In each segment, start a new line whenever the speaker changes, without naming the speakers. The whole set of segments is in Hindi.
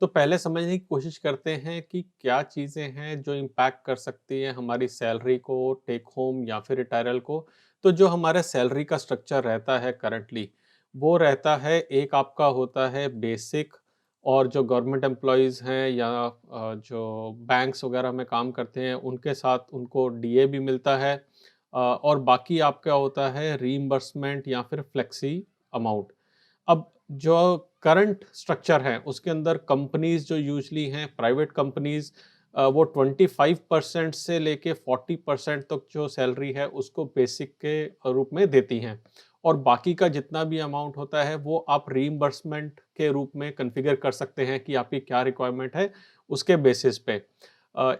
तो पहले समझने की कोशिश करते हैं कि क्या चीज़ें हैं जो इम्पैक्ट कर सकती हैं हमारी सैलरी को, टेक होम या फिर रिटायरल को। तो जो हमारा सैलरी का स्ट्रक्चर रहता है करंटली, वो रहता है, एक आपका होता है बेसिक, और जो गवर्नमेंट एम्प्लॉइज़ हैं या जो बैंक्स वगैरह में काम करते हैं, उनके साथ उनको डीए भी मिलता है। और बाकी आपका होता है रीइंबर्समेंट या फिर फ्लेक्सी अमाउंट। अब जो करंट स्ट्रक्चर है उसके अंदर कंपनीज जो यूजली हैं प्राइवेट कंपनीज, वो 25% से लेके 40% तक जो सैलरी है उसको बेसिक के रूप में देती हैं, और बाकी का जितना भी अमाउंट होता है वो आप रीइंबर्समेंट के रूप में कॉन्फ़िगर कर सकते हैं कि आपकी क्या रिक्वायरमेंट है उसके बेसिस पे।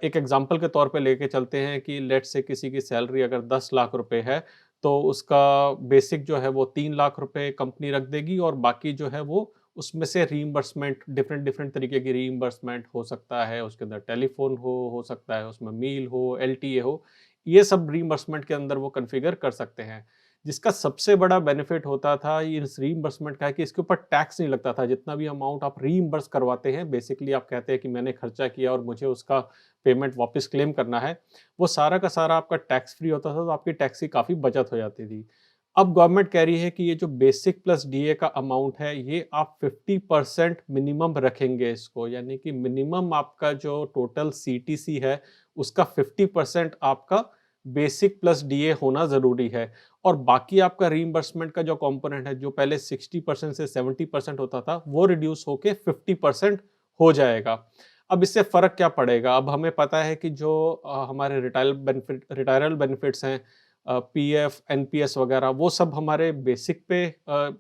एक एग्जांपल के तौर पे लेके चलते हैं कि लेट्स से किसी की सैलरी अगर 10 लाख रुपए है, तो उसका बेसिक जो है वो 3 लाख रुपए कंपनी रख देगी, और बाकी जो है वो उसमें से रीइंबर्समेंट, डिफरेंट डिफरेंट तरीके की रीइंबर्समेंट हो सकता है, उसके अंदर टेलीफोन हो सकता है, उसमें मील हो, एलटीए हो, ये सब रीइंबर्समेंट के अंदर वो कॉन्फ़िगर कर सकते हैं। जिसका सबसे बड़ा बेनिफिट होता था ये इस रीइंबर्समेंट का है कि इसके ऊपर टैक्स नहीं लगता था। जितना भी अमाउंट आप रीइंबर्स करवाते हैं, बेसिकली आप कहते हैं कि मैंने खर्चा किया और मुझे उसका पेमेंट वापस क्लेम करना है, वो सारा का सारा आपका टैक्स फ्री होता था, तो आपकी टैक्स की काफ़ी बचत हो जाती थी। अब गवर्नमेंट कह रही है कि ये जो बेसिक प्लस डीए का अमाउंट है, ये आप 50% मिनिमम रखेंगे इसको, यानी कि मिनिमम आपका जो टोटल सीटीसी है, उसका 50% आपका बेसिक प्लस डीए होना ज़रूरी है। और बाकी आपका रीइंबर्समेंट का जो कंपोनेंट है, जो पहले 60% से 70% होता था, वो रिड्यूस होके 50% हो जाएगा। अब इससे फ़र्क क्या पड़ेगा? अब हमें पता है कि जो हमारे रिटायरल बेनिफिट्स हैं, पीएफ, एनपीएस वगैरह, वो सब हमारे बेसिक पे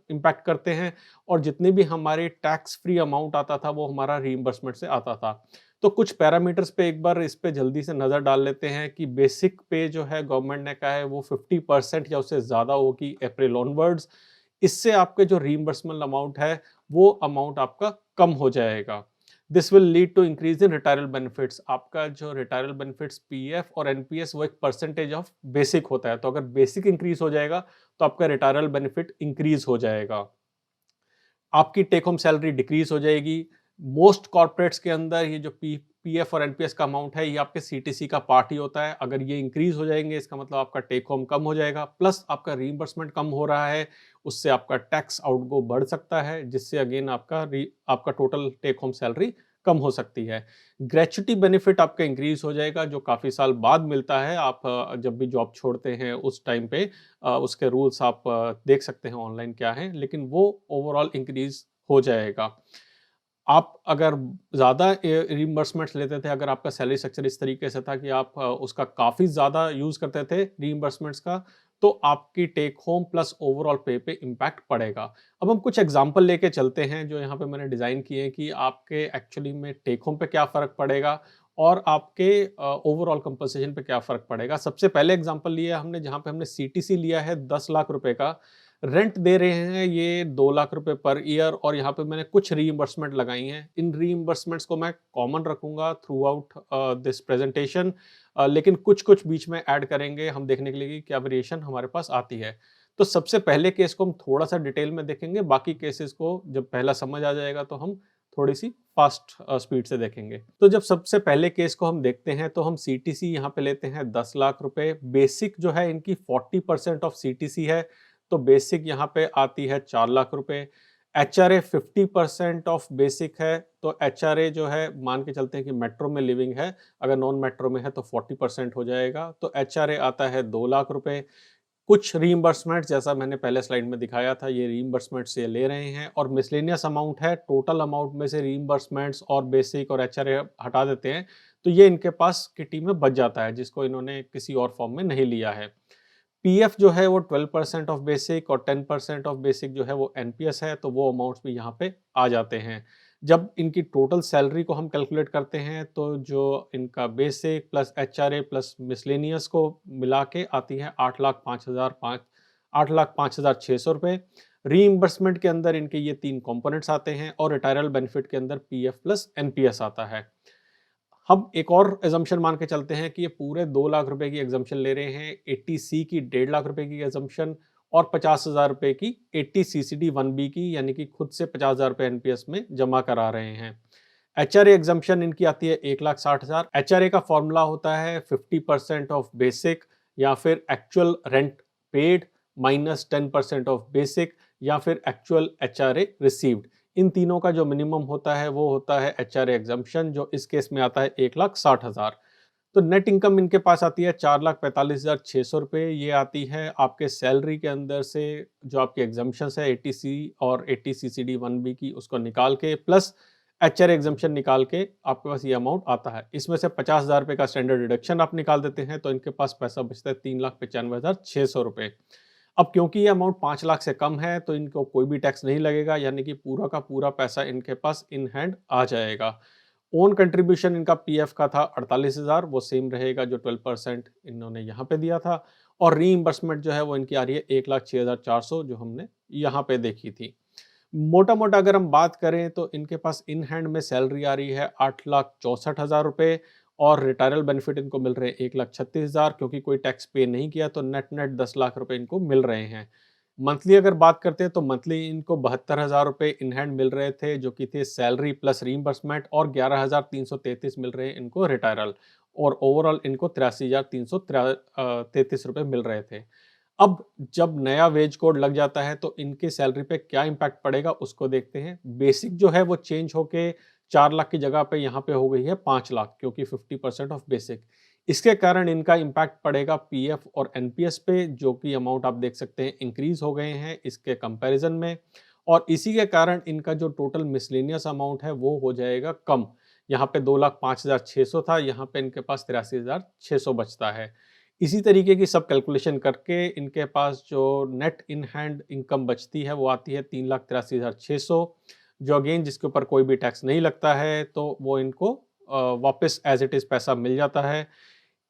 इम्पैक्ट करते हैं, और जितने भी हमारे टैक्स फ्री अमाउंट आता था, वो हमारा रीइंबर्समेंट से आता था। तो कुछ पैरामीटर्स पे एक बार इस पे जल्दी से नज़र डाल लेते हैं कि बेसिक पे जो है गवर्नमेंट ने कहा है वो 50% या उससे ज़्यादा होगी अप्रैल ऑनवर्ड्स। इससे आपके जो रीइंबर्समेंट अमाउंट है, वो अमाउंट आपका कम हो जाएगा। This will lead to increase in retiral benefits. आपका जो रिटायरल बेनिफिट्स पीएफ और एनपीएस, वो एक परसेंटेज ऑफ बेसिक होता है, तो अगर बेसिक इंक्रीज हो जाएगा तो आपका रिटायरल बेनिफिट इंक्रीज हो जाएगा। आपकी टेक होम सैलरी डिक्रीज हो जाएगी। मोस्ट कॉर्पोरेट्स के अंदर ये जो पीएफ और एनपीएस का अमाउंट है, ये आपके सीटीसी का पार्ट ही होता है। अगर ये इंक्रीज हो जाएंगे, इसका मतलब आपका टेक होम कम हो जाएगा, प्लस आपका रीइंबर्समेंट कम हो रहा है, उससे आपका टैक्स आउटगो बढ़ सकता है, जिससे अगेन आपका टोटल टेक होम सैलरी कम हो सकती है। ग्रेच्युटी बेनिफिट आपका इंक्रीज हो जाएगा, जो काफ़ी साल बाद मिलता है। आप जब भी जॉब छोड़ते हैं उस टाइम पे उसके रूल्स आप देख सकते हैं ऑनलाइन क्या हैं, लेकिन वो ओवरऑल इंक्रीज हो जाएगा। आप अगर ज़्यादा रिइंबर्समेंट्स लेते थे, अगर आपका सैलरी स्ट्रक्चर इस तरीके से था कि आप उसका काफ़ी ज़्यादा यूज़ करते थे रिइंबर्समेंट्स का, तो आपकी टेक होम प्लस ओवरऑल पे पे इम्पैक्ट पड़ेगा। अब हम कुछ एग्ज़ाम्पल लेके चलते हैं जो यहाँ पे मैंने डिज़ाइन किए हैं कि आपके एक्चुअली में टेक होम पे क्या फ़र्क पड़ेगा और आपके ओवरऑल कंपनसेशन पे क्या फ़र्क पड़ेगा। सबसे पहले एग्ज़ाम्पल लिया हमने, जहाँ पे हमने सीटीसी लिया है 10 लाख रुपए का, रेंट दे रहे हैं ये 2 लाख रुपए पर ईयर, और यहाँ पे मैंने कुछ रीइंबर्समेंट लगाई हैं। इन रीइंबर्समेंट्स को मैं कॉमन रखूँगा थ्रू आउट दिस प्रेज़ेंटेशन, लेकिन कुछ-कुछ बीच में ऐड करेंगे हम, देखने के लिए कि क्या वेरिएशन हमारे पास आती है। तो सबसे पहले केस को हम थोड़ा-सा डिटेल में देखेंगे, बाकी केसेस को जब पहला समझ आ जाएगा तो हम थोड़ी-सी फ़ास्ट स्पीड से देखेंगे। तो जब सबसे पहले केस को हम देखते हैं, तो हम सीटीसी यहाँ पे लेते हैं 10 लाख रुपए। बेसिक जो है इनकी 40% ऑफ सीटीसी है, तो बेसिक यहाँ पे आती है 4 लाख रुपए। एचआरए 50% ऑफ बेसिक है, तो एचआरए जो है मान के चलते हैं कि मेट्रो में लिविंग है, अगर नॉन मेट्रो में है तो 40% हो जाएगा, तो एचआरए आता है 2 लाख रुपए। कुछ रीइंबर्समेंट जैसा मैंने पहले स्लाइड में दिखाया था, ये रीइंबर्समेंट से ले रहे हैं, और मिसलेनियस अमाउंट है, टोटल अमाउंट में से रीइंबर्समेंट्स और बेसिक और एचआरए हटा देते हैं, तो ये इनके पास किटी में बच जाता है, जिसको इन्होंने किसी और फॉर्म में नहीं लिया है। पीएफ जो है वो 12% ऑफ बेसिक, और 10% ऑफ बेसिक जो है वो एनपीएस है, तो वो अमाउंट्स भी यहाँ पे आ जाते हैं। जब इनकी टोटल सैलरी को हम कैलकुलेट करते हैं, तो जो इनका basic plus HRA plus miscellaneous को मिला के आती है 8,05,600 रुपए। रीइंबर्समेंट के अंदर इनके ये 3 कंपोनेंट्स आते हैं, और रिटायरल बेनिफिट के अंदर पीएफ प्लस एनपीएस आता है। हम एक और एजम्पशन मान के चलते हैं कि ये पूरे 2 लाख रुपए की एग्जम्पशन ले रहे हैं, 80C की 1.5 लाख रुपए की एजम्पशन, और 50,000 रुपए की 80 CCD 1B की, यानी कि खुद से 50,000 रुपए एनपीएस में जमा करा रहे हैं। एचआरए एग्जम्पशन इनकी आती है 1,60,000। एचआरए का फॉर्मूला होता है 50% ऑफ बेसिक या फिर actual rent paid minus 10% of basic या फिर एक्चुअल एचआरए रिसीव्ड। इन तीनों का जो मिनिमम होता है वो होता है एचआरए एग्जम्पशन, जो इस केस में आता है 1,60,000। तो नेट इनकम इनके पास आती है 4,45,600 रुपये। ये आती है आपके सैलरी के अंदर से जो आपकी एग्जम्पशन है एटीसी और 80CCD 1B की, उसको निकाल के प्लस एचआर एग्जम्पशन निकाल के आपके पास ये अमाउंट आता है। इसमें से 50,000 रुपये का स्टैंडर्ड डिडक्शन आप निकाल देते हैं तो इनके पास पैसा बचता है 3,95,600 रुपये। अब क्योंकि ये अमाउंट 5 लाख से कम है तो इनको कोई भी टैक्स नहीं लगेगा, यानी कि पूरा का पूरा पैसा इनके पास इन हैंड आ जाएगा। ओन कंट्रीब्यूशन इनका पीएफ का था 48,000, वो सेम रहेगा जो 12% इन्होंने यहाँ पे दिया था। और रीइंबर्समेंट जो है वो इनकी आ रही है 1,06,400, जो हमने यहाँ पे देखी थी। मोटा मोटा अगर हम बात करें तो इनके पास इन हैंड में सैलरी आ रही है 8,64,000 रुपये और रिटायरल बेनिफिट इनको मिल रहे हैं 1,36,000। क्योंकि कोई टैक्स पे नहीं किया तो नेट नेट 10 लाख रुपए इनको मिल रहे हैं। मंथली अगर बात करते हैं तो मंथली इनको 72,000 रुपये इन हैंड मिल रहे थे, जो कि थे सैलरी प्लस रीइंबर्समेंट, और 11,333 मिल रहे हैं इनको रिटायरल, और ओवरऑल इनको 83,333 रुपये मिल रहे थे। अब जब नया वेज कोड लग जाता है तो इनके सैलरी पे क्या इम्पैक्ट पड़ेगा उसको देखते हैं। बेसिक जो है वो चेंज होके 4 लाख की जगह पे यहाँ पे हो गई है 5 लाख, क्योंकि 50% ऑफ बेसिक। इसके कारण इनका इम्पैक्ट पड़ेगा पीएफ और एनपीएस पे, जो कि अमाउंट आप देख सकते हैं इंक्रीज हो गए हैं इसके कंपैरिजन में। और इसी के कारण इनका जो टोटल मिसलेनियस अमाउंट है वो हो जाएगा कम। यहाँ पे 2,05,600 था, यहाँ पे इनके पास 83,600 बचता है। इसी तरीके की सब कैलकुलेशन करके इनके पास जो नेट इन हैंड इनकम बचती है वो आती है 3,83,600, जो अगेन जिसके ऊपर कोई भी टैक्स नहीं लगता है, तो वो इनको वापस एज इट इज़ पैसा मिल जाता है।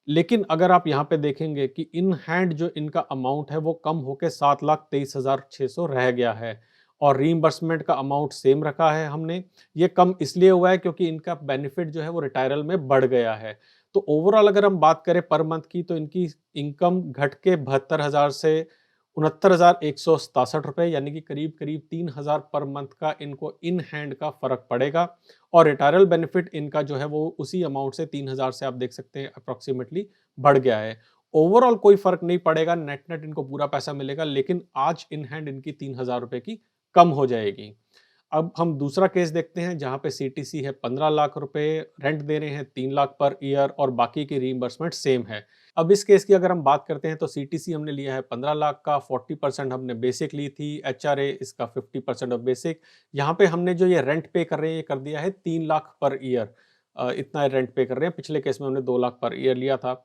लेकिन अगर आप यहाँ पे देखेंगे कि इन हैंड जो इनका अमाउंट है वो कम होके 7,23,600 रह गया है, और रीइंबर्समेंट का अमाउंट सेम रखा है हमने। ये कम इसलिए हुआ है क्योंकि इनका बेनिफिट जो है वो रिटायरल में बढ़ गया है। तो ओवरऑल अगर हम बात करें पर मंथ की, तो इनकी इनकम घट के 72,000 से 69,167 रुपये, यानी कि करीब करीब 3,000 पर मंथ का इनको इन हैंड का फर्क पड़ेगा। और रिटायरल बेनिफिट इनका जो है वो उसी अमाउंट से 3,000 से आप देख सकते हैं अप्रोक्सीमेटली बढ़ गया है। ओवरऑल कोई फर्क नहीं पड़ेगा, नेट नेट इनको पूरा पैसा मिलेगा, लेकिन आज इन हैंड इनकी 3,000 रुपये की कम हो जाएगी। अब हम दूसरा केस देखते हैं जहां पे सीटीसी है 15 लाख रुपए, रेंट दे रहे हैं 3 लाख पर ईयर, और बाकी की रीइंबर्समेंट सेम है। अब इस केस की अगर हम बात करते हैं तो सीटीसी हमने लिया है 15 लाख का, 40% हमने बेसिक ली थी, एचआरए इसका 50% ऑफ बेसिक। यहाँ पे हमने जो ये रेंट पे कर रहे हैं ये कर दिया है 3 लाख पर ईयर, इतना रेंट पे कर रहे हैं। पिछले केस में हमने 2 लाख पर ईयर लिया था।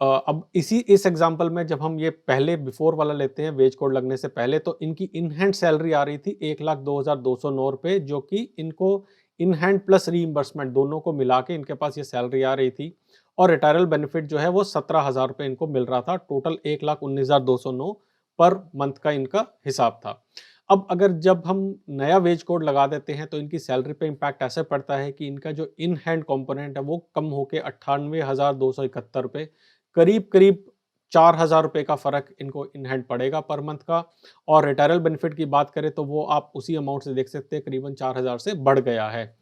अब इस एग्जांपल में जब हम ये पहले बिफोर वाला लेते हैं वेज कोड लगने से पहले, तो इनकी इन हैंड सैलरी आ रही थी 1,02,209 रुपए, जो कि इनको इन हैंड प्लस रीइंबर्समेंट दोनों को मिला के इनके पास ये सैलरी आ रही थी। और रिटायरल बेनिफिट जो है वो 17,000 रुपए इनको मिल रहा था। टोटल 1,19,209 पर मंथ का इनका हिसाब था। अब अगर जब हम नया वेज कोड लगा देते हैं तो इनकी सैलरी पे इम्पैक्ट ऐसे पड़ता है कि इनका जो इन हैंड कंपोनेंट है वो कम होके 98,271 रुपए, करीब करीब 4,000 रुपए का फर्क इनको इन हैंड पड़ेगा पर मंथ का। और रिटायरल बेनिफिट की बात करें तो वो आप उसी अमाउंट से देख सकते हैं, करीबन 4,000 से बढ़ गया है।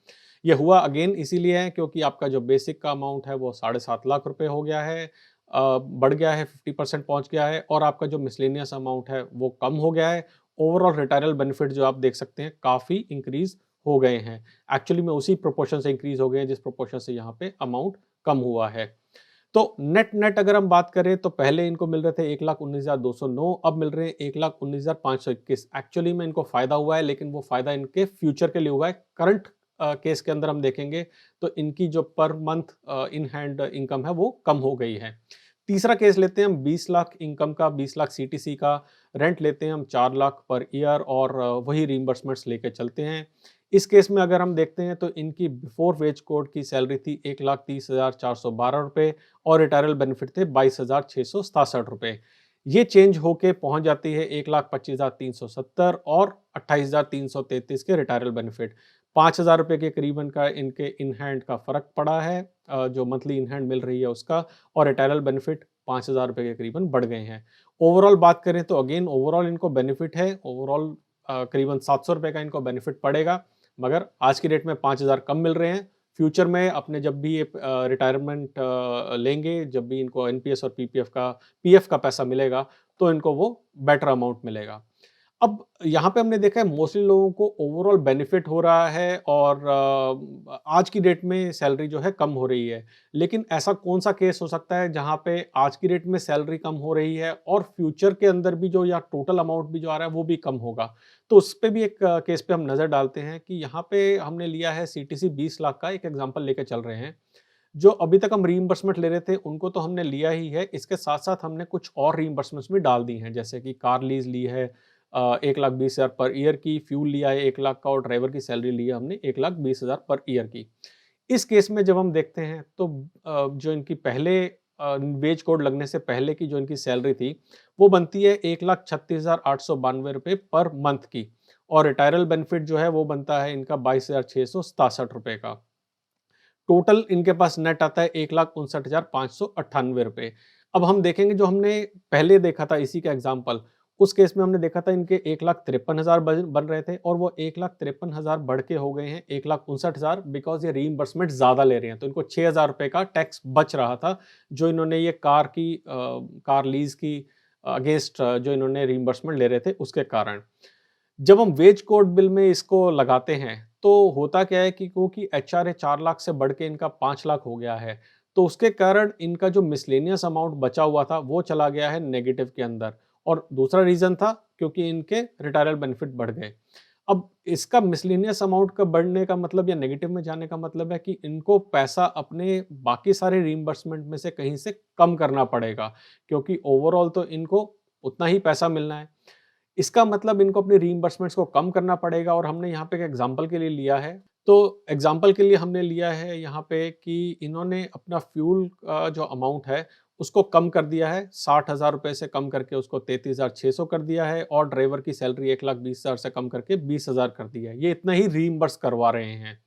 ये हुआ अगेन इसीलिए है क्योंकि आपका जो बेसिक का अमाउंट है वो 7.5 लाख रुपए हो गया है, बढ़ गया है, 50% पहुंच गया है, और आपका जो मिसलेनियस अमाउंट है वो कम हो गया है। ओवरऑल रिटायरल बेनिफिट जो आप देख सकते हैं काफ़ी इंक्रीज हो गए हैं। एक्चुअली में उसी प्रोपोर्शन से इंक्रीज हो गए हैं जिस प्रोपोर्शन से यहाँ पे अमाउंट कम हुआ है। तो नेट नेट अगर हम बात करें तो पहले इनको मिल रहे थे 1,19,209, अब मिल रहे हैं 1,19,521। एक्चुअली में इनको फायदा हुआ है, लेकिन वो फायदा इनके फ्यूचर के लिए हुआ है। करंट केस के अंदर हम देखेंगे तो इनकी जो per month in hand income है वो कम हो गई है। तीसरा केस लेते हैं हम 20 लाख इनकम का, 20 लाख सीटीसी का, रेंट लेते हैं हम 4 लाख पर ईयर, और वही रीइंबर्समेंट्स लेके चलते हैं। इस केस में अगर हम देखते हैं तो इनकी बिफोर वेज कोड की सैलरी थी 1,30,412 रुपए, और रिटायरल बेनिफिट थे 22,667 रुपए। ये चेंज होके पहुंच जाती है 1,25,370 और 28,333 के रिटायरल बेनिफिट। 5,000 रुपए के करीबन का इनके इन हैंड का फर्क पड़ा है, जो मंथली इन हैंड मिल रही है उसका, और रिटायरल बेनिफिट 5,000 रुपए के करीबन बढ़ गए हैं। ओवरऑल बात करें तो अगेन ओवरऑल इनको बेनिफिट है, ओवरऑल करीबन 700 रुपए का इनको बेनिफिट पड़ेगा। मगर आज की डेट में 5,000 कम मिल रहे हैं। फ्यूचर में अपने जब भी ये रिटायरमेंट लेंगे, जब भी इनको एनपीएस और पीएफ का पैसा मिलेगा, तो इनको वो बेटर अमाउंट मिलेगा। अब यहाँ पे हमने देखा है मोस्टली लोगों को ओवरऑल बेनिफिट हो रहा है और आज की डेट में सैलरी जो है कम हो रही है। लेकिन ऐसा कौन-सा केस हो सकता है जहाँ पे आज की डेट में सैलरी कम हो रही है और फ्यूचर के अंदर भी जो या टोटल अमाउंट भी जो आ रहा है वो भी कम होगा। तो उस पे भी एक केस पे हम नज़र डालते हैं कि यहाँ पे हमने लिया है सीटीसी 20 लाख का एक एग्ज़ाम्पल लेके चल रहे हैं। जो अभी तक हम रीइंबर्समेंट ले रहे थे उनको तो हमने लिया ही है, इसके साथ-साथ हमने कुछ और रीइंबर्समेंट्स भी डाल दी हैं, जैसे कि कार लीज़ ली है 1,20,000 पर ईयर की, फ्यूल लिया है 1 लाख का और ड्राइवर की सैलरी ली है हमने 1,20,000 पर ईयर की। इस केस में जब हम देखते हैं तो जो इनकी पहले वेज कोड लगने से पहले की जो इनकी सैलरी थी, वो बनती है 1,36,892 पर मंथ की और रिटायरल बेनिफिट जो है वो बनता है इनका 22,667 रुपए का। टोटल इनके पास नेट आता है 1,59,598 रुपए। अब हम देखेंगे जो हमने पहले देखा था इसी का एग्ज़ाम्पल, उस केस में हमने देखा था इनके 1,53,000 बन बन रहे थे और वो 1,53,000 बढ़ के हो गए हैं 1,59,000 बिकॉज़ ये रीइंबर्समेंट ज़्यादा ले रहे हैं। तो इनको 6,000 रुपए का टैक्स बच रहा था, जो इन्होंने ये कार लीज़ की अगेंस्ट जो इन्होंने रीइंबर्समेंट ले रहे थे उसके कारण। जब हम वेज कोड बिल में इसको लगाते हैं, तो होता क्या है कि क्योंकि एचआरए 4 लाख से बढ़ के इनका 5 लाख हो गया है, तो उसके कारण इनका जो मिसलेनियस अमाउंट बचा हुआ था, वो चला गया है नेगेटिव के अंदर और दूसरा रीज़न था क्योंकि इनके रिटायरल बेनिफिट बढ़ गए। अब इसका मिसलेनियस अमाउंट का बढ़ने का मतलब या नेगेटिव में जाने का मतलब है कि इनको पैसा अपने बाकी सारे रीइंबर्समेंट में से कहीं से कम करना पड़ेगा, क्योंकि ओवरऑल तो इनको उतना ही पैसा मिलना है। इसका मतलब इनको अपने रीइंबर्समेंट्स को कम करना पड़ेगा और हमने यहाँ पे एक एग्जांपल के लिए लिया है। तो एग्जांपल के लिए हमने लिया है यहाँ पे कि इन्होंने अपना फ्यूल का जो अमाउंट है, उसको कम कर दिया है, 60,000 रुपए से कम करके उसको 33,600 कर दिया है और ड्राइवर की सैलरी 1,20,000 से कम करके 20,000 कर दिया है। ये इतना ही रीइंबर्स करवा रहे हैं।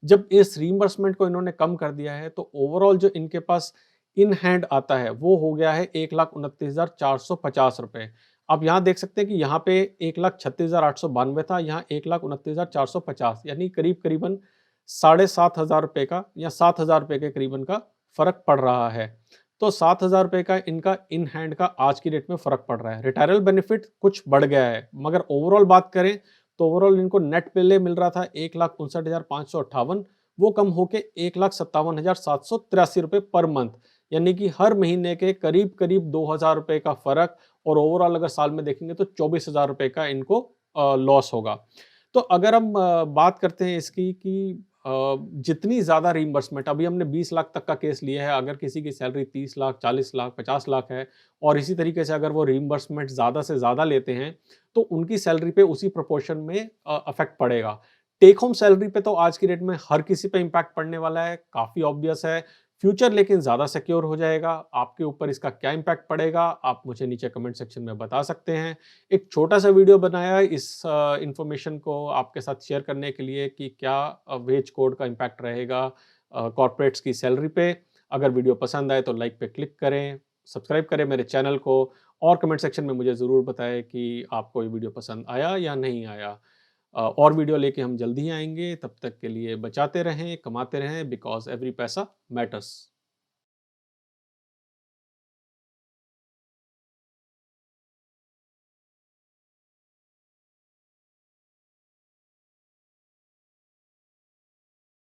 जब इस रीइंबर्समेंट को इन्होंने कम कर दिया है, तो ओवरऑल जो इनके पास इन हैंड आता है, वो हो गया है 1,29,450 रुपए। आप यहाँ देख सकते हैं कि यहाँ पे 1,36,892 था, यहाँ 1,29,450 यानी करीब-करीबन साढ़े 7,000 रुपए का या 7,000 रुपए के करीबन का फ़र्क पड़ रहा है। तो 7,000 रुपए का इनका इन हैंड का आज की डेट में फ़र्क पड़ रहा है। रिटायरल बेनिफिट कुछ बढ़ गया है, मगर ओवरऑल बात करें तो ओवरऑल इनको नेट पहले मिल रहा था 1,59,558, वो कम होके 1,57,783 रुपए पर मंथ, यानी कि हर महीने के करीब-करीब 2,000 रुपए का फ़र्क और ओवरऑल अगर साल में देखेंगे तो 24,000 रुपए का इनको लॉस होगा। तो अगर हम बात करते हैं इसकी कि जितनी ज़्यादा रीइंबर्समेंट अभी हमने 20 लाख तक का केस लिया है, अगर किसी की सैलरी 30 लाख, 40 लाख, 50 लाख है और इसी तरीके से अगर वो रीइंबर्समेंट ज़्यादा से ज़्यादा लेते हैं, तो उनकी सैलरी पे उसी प्रोपोर्शन में इफ़ेक्ट पड़ेगा। टेक होम सैलरी पे तो आज की डेट में हर किसी पे इम्पैक्ट पड़ने वाला है, काफ़ी ऑब्वियस है। फ्यूचर लेकिन ज़्यादा सिक्योर हो जाएगा। आपके ऊपर इसका क्या इम्पैक्ट पड़ेगा, आप मुझे नीचे कमेंट सेक्शन में बता सकते हैं। एक छोटा-सा वीडियो बनाया है इस इन्फॉर्मेशन को आपके साथ शेयर करने के लिए कि क्या वेज कोड का इम्पैक्ट रहेगा कॉर्पोरेट्स की सैलरी पे। अगर वीडियो पसंद आए तो लाइक पे क्लिक करें, सब्सक्राइब करें मेरे चैनल को और कमेंट सेक्शन में मुझे ज़रूर बताएँ कि आपको ये वीडियो पसंद आया या नहीं आया। और वीडियो लेके हम जल्दी ही आएँगे, तब तक के लिए बचाते रहें, कमाते रहें बिकॉज़ एवरी पैसा मैटर्स।